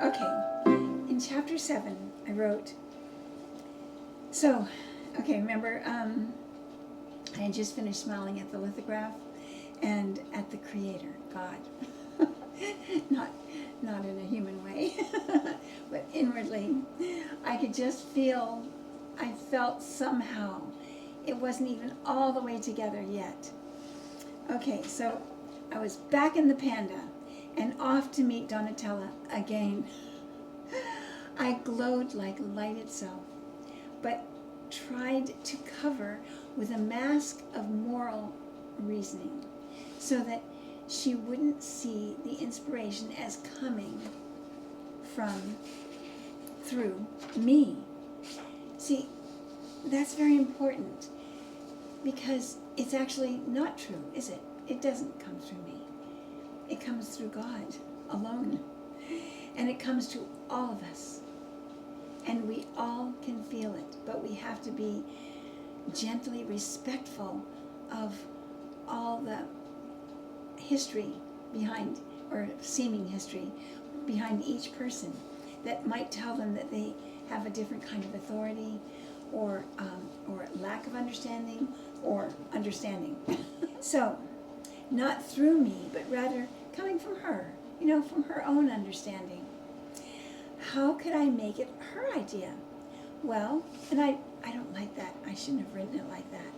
Okay, in chapter 7, I wrote, remember, I had just finished smiling at the lithograph and at the Creator, God. not in a human way, but inwardly. I could just feel, I felt somehow it wasn't even all the way together yet. Okay, so I was back in the Panda and off to meet Donatella again. I glowed like light itself, but tried to cover with a mask of moral reasoning so that she wouldn't see the inspiration as coming through me. See, that's very important because it's actually not true, is it? It doesn't come through me. It comes through God alone. And it comes to all of us. And we all can feel it, but we have to be gently respectful of all the history behind, or seeming history, behind each person that might tell them that they have a different kind of authority or lack of understanding or understanding. So, not through me, but rather coming from her, from her own understanding. How could I make it her idea? Well, and I don't like that. I shouldn't have written it like that.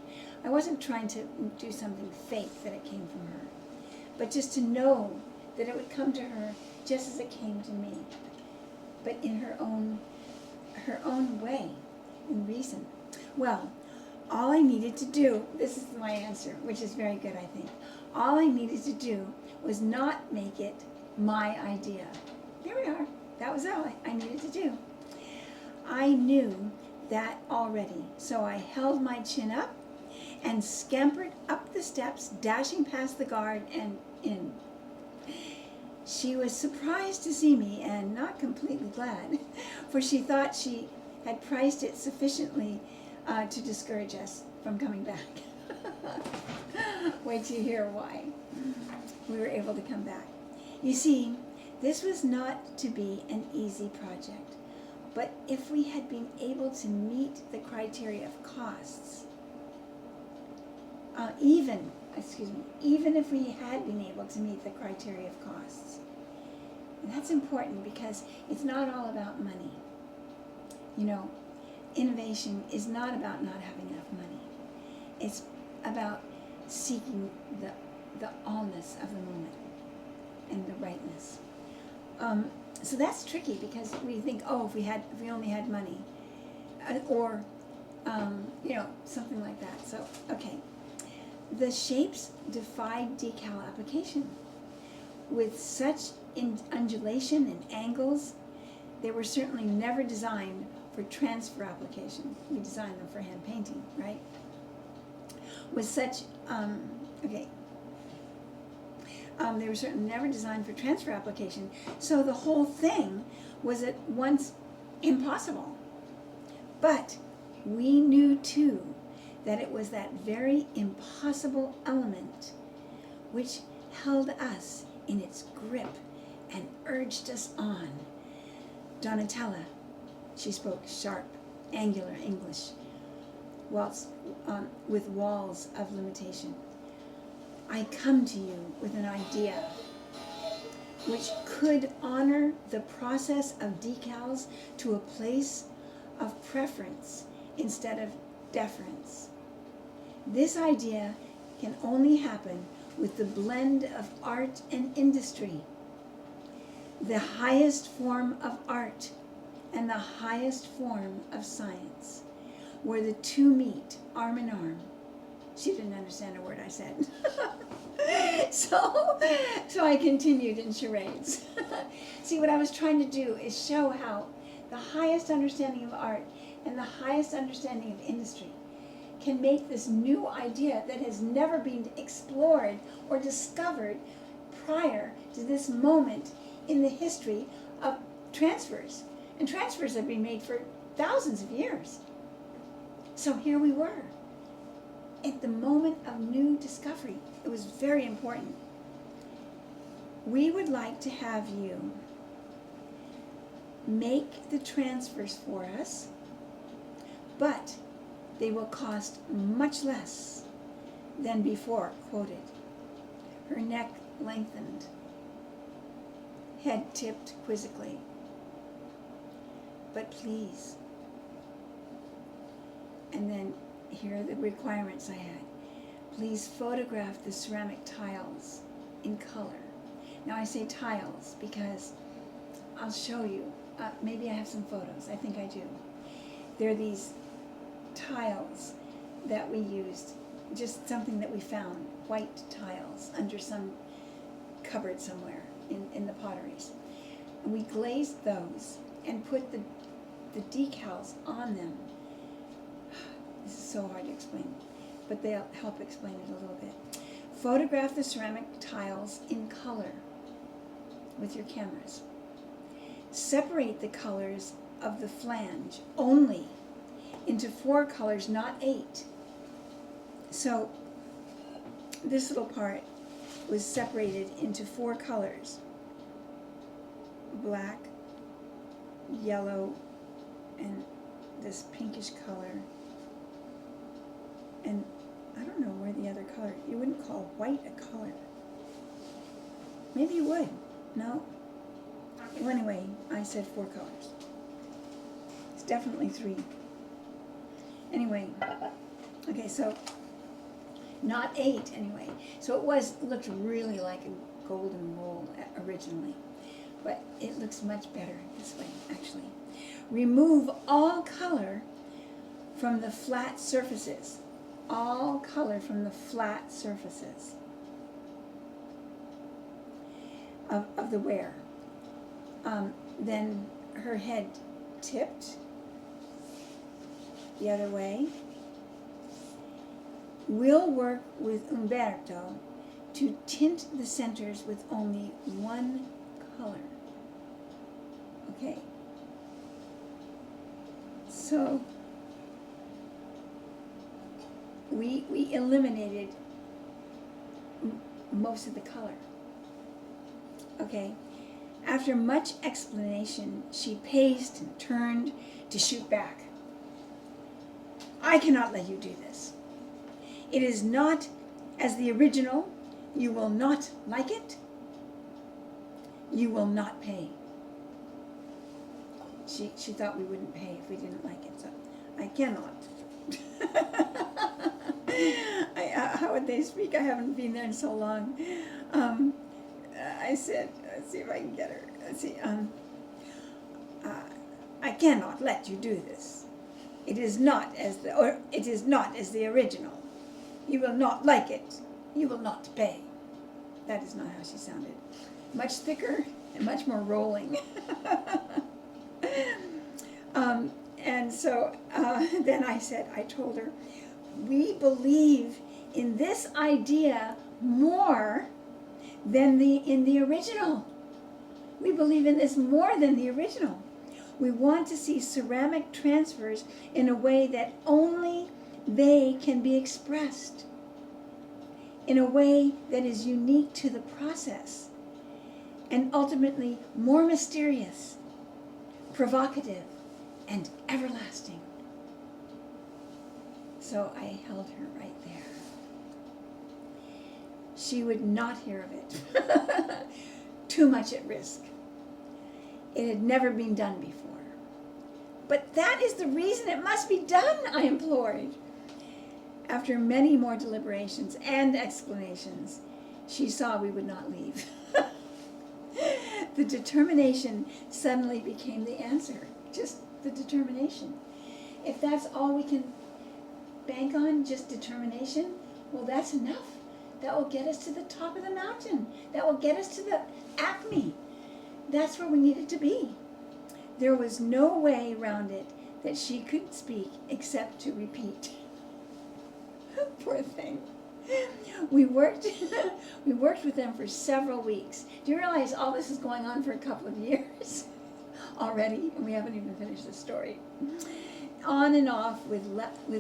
I wasn't trying to do something fake that it came from her, but just to know that it would come to her just as it came to me, but in her own way, in reason. Well, all I needed to do, this is my answer, which is very good, I think. All I needed to do was not make it my idea. There we are. That was all I needed to do. I knew that already, so I held my chin up and scampered up the steps, dashing past the guard and in. She was surprised to see me and not completely glad, for she thought she had priced it sufficiently to discourage us from coming back. Wait till you hear why we were able to come back. You see, this was not to be an easy project, but if we had been able to meet the criteria of costs, even if we had been able to meet the criteria of costs, and that's important because it's not all about money. Innovation is not about not having enough money. It's about seeking the allness of the moment and the rightness. So that's tricky because we think, if we only had money, or something like that. So okay, the shapes defied decal application. With such undulation and angles, they were certainly never designed for transfer application. We designed them for hand painting, right? With such they were certainly never designed for transfer application, so the whole thing was at once impossible. But we knew too that it was that very impossible element which held us in its grip and urged us on. Donatella, she spoke sharp, angular English, with walls of limitation. I come to you with an idea which could honor the process of decals to a place of preference instead of deference. This idea can only happen with the blend of art and industry. The highest form of art and the highest form of science, where the two meet arm in arm. She didn't understand a word I said. So I continued in charades. See, what I was trying to do is show how the highest understanding of art and the highest understanding of industry can make this new idea that has never been explored or discovered prior to this moment in the history of transfers. And transfers have been made for thousands of years. So here we were, at the moment of new discovery. It was very important. We would like to have you make the transfers for us, but they will cost much less than before quoted. Her neck lengthened, head tipped quizzically. But please. And then here are the requirements I had. Please photograph the ceramic tiles in color. Now I say tiles because I'll show you. Maybe I have some photos. I think I do. They're these tiles that we used, just something that we found, white tiles under some cupboard somewhere in the potteries. And we glazed those and put the decals on them. This is so hard to explain, but they'll help explain it a little bit. Photograph the ceramic tiles in color with your cameras. Separate the colors of the flange only into 4 colors, not 8. So this little part was separated into 4 colors: black, yellow, and this pinkish color. And I don't know where the other color, you wouldn't call white a color. Maybe you would. No? Well, anyway, I said 4 colors. It's definitely 3. Anyway, okay, so not 8 anyway. So it looked really like a golden roll originally, but it looks much better this way, actually. Remove all color from the flat surfaces. All color from the flat surfaces of the ware. Then her head tipped the other way. We'll work with Umberto to tint the centers with only 1 color. Okay. So we eliminated most of the color. Okay. After much explanation, she paced and turned to shoot back. I cannot let you do this. It is not as the original. You will not like it. You will not pay. She thought we wouldn't pay if we didn't like it, so I cannot. How would they speak? I haven't been there in so long. I said, let's see if I can get her. Let's see. I cannot let you do this. It is not as the original. You will not like it. You will not pay. That is not how she sounded. Much thicker and much more rolling. And so then I told her, we believe in this idea more than in the original. We believe in this more than the original. We want to see ceramic transfers in a way that only they can be expressed, in a way that is unique to the process, and ultimately more mysterious, provocative, and everlasting. So I held her right there. She would not hear of it. Too much at risk. It had never been done before. But that is the reason it must be done, I implored. After many more deliberations and explanations, she saw we would not leave. The determination suddenly became the answer. Just the determination. If that's all we can bank on, just determination, well, that's enough. That will get us to the top of the mountain. That will get us to the acme. That's where we needed to be. There was no way around it that she could speak except to repeat. Poor thing. We worked with them for several weeks. Do you realize all this is going on for a couple of years already, and we haven't even finished the story? On and off with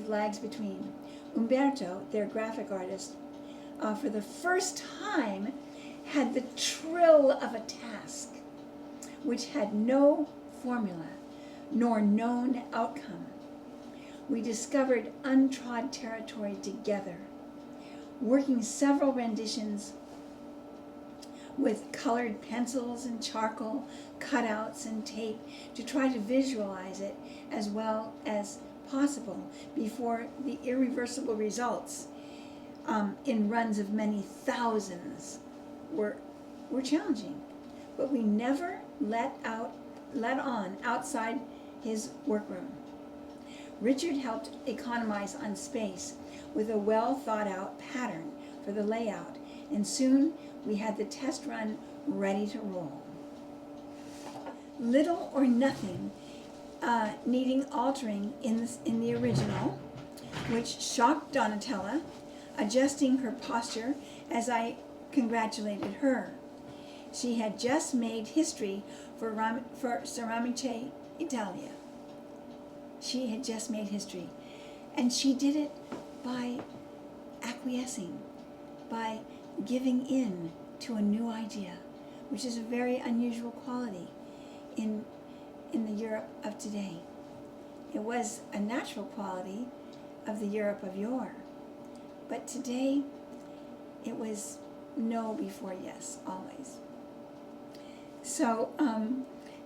lags between. Umberto, their graphic artist, for the first time had the thrill of a task which had no formula nor known outcome. We discovered untrod territory together, working several renditions with colored pencils and charcoal, cutouts and tape to try to visualize it as well as possible before the irreversible results in runs of many thousands were challenging. But we never let on outside his workroom. Richard helped economize on space with a well thought out pattern for the layout, and soon we had the test run ready to roll. Little or nothing needing altering in the original, which shocked Donatella, adjusting her posture as I congratulated her. She had just made history for Ceramiche Italia. She had just made history. And she did it by acquiescing, by giving in to a new idea, which is a very unusual quality in the Europe of today. It was a natural quality of the Europe of yore. But today, it was no before yes, always. So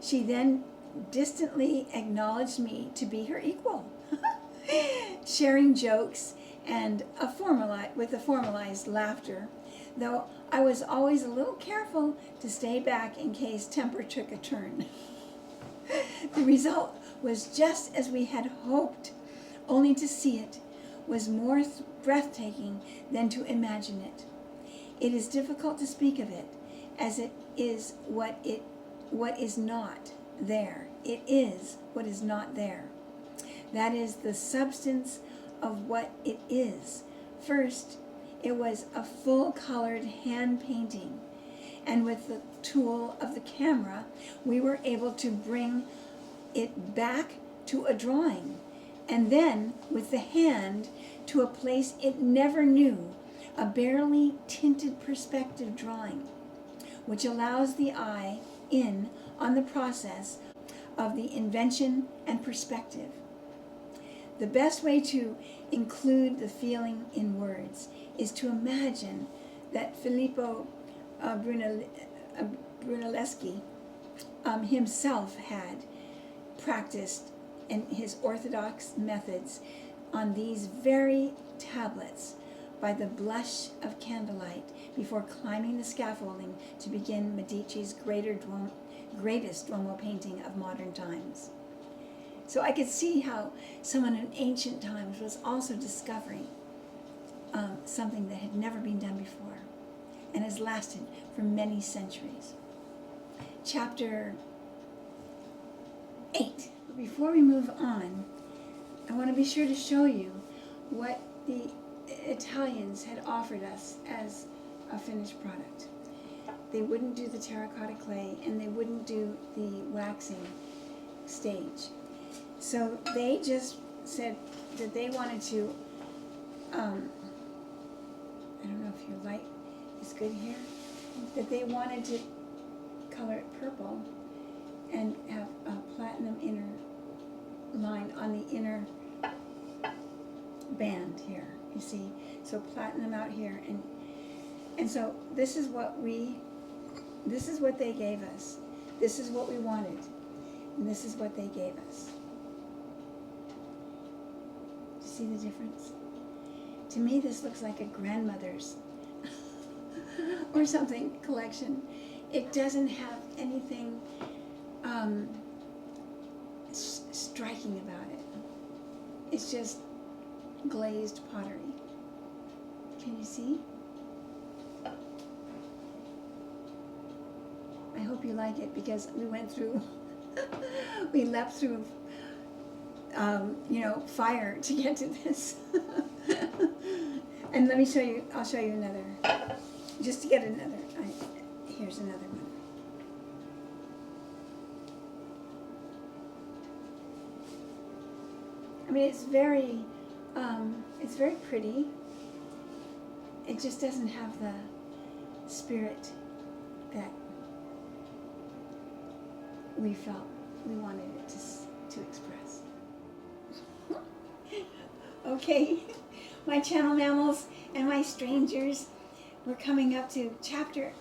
she then distantly acknowledged me to be her equal, sharing jokes and with a formalized laughter, though I was always a little careful to stay back in case temper took a turn. The result was just as we had hoped, only to see it was more breathtaking than to imagine it. It is difficult to speak of it, as it is what is not there. It is what is not there. That is the substance of what it is. First, it was a full-colored hand painting, and with the tool of the camera, we were able to bring it back to a drawing, and then with the hand to a place it never knew, a barely tinted perspective drawing, which allows the eye in on the process of the invention and perspective. The best way to include the feeling in words is to imagine that Filippo Brunelleschi himself had practiced in his orthodox methods on these very tablets by the blush of candlelight before climbing the scaffolding to begin Medici's greatest Duomo painting of modern times. So I could see how someone in ancient times was also discovering something that had never been done before and has lasted for many centuries. Chapter 8. Before we move on, I want to be sure to show you what the Italians had offered us as a finished product. They wouldn't do the terracotta clay and they wouldn't do the waxing stage. So they just said that they wanted to, I don't know if your light is good here, that they wanted to color it purple and have a platinum inner line on the inner band here, you see. So platinum out here, and so this is what they gave us. This is what we wanted, and this is what they gave us. Do you see the difference? To me, this looks like a grandmother's or something collection. It doesn't have anything striking about it. It's just glazed pottery. Can you see? I hope you like it, because we went through, we leapt through, fire to get to this. And let me show you, I'll show you another, just to get another, here's another one. I mean, it's very pretty. It just doesn't have the spirit that we felt we wanted it to express. Okay, my channel mammals and my strangers, we're coming up to chapter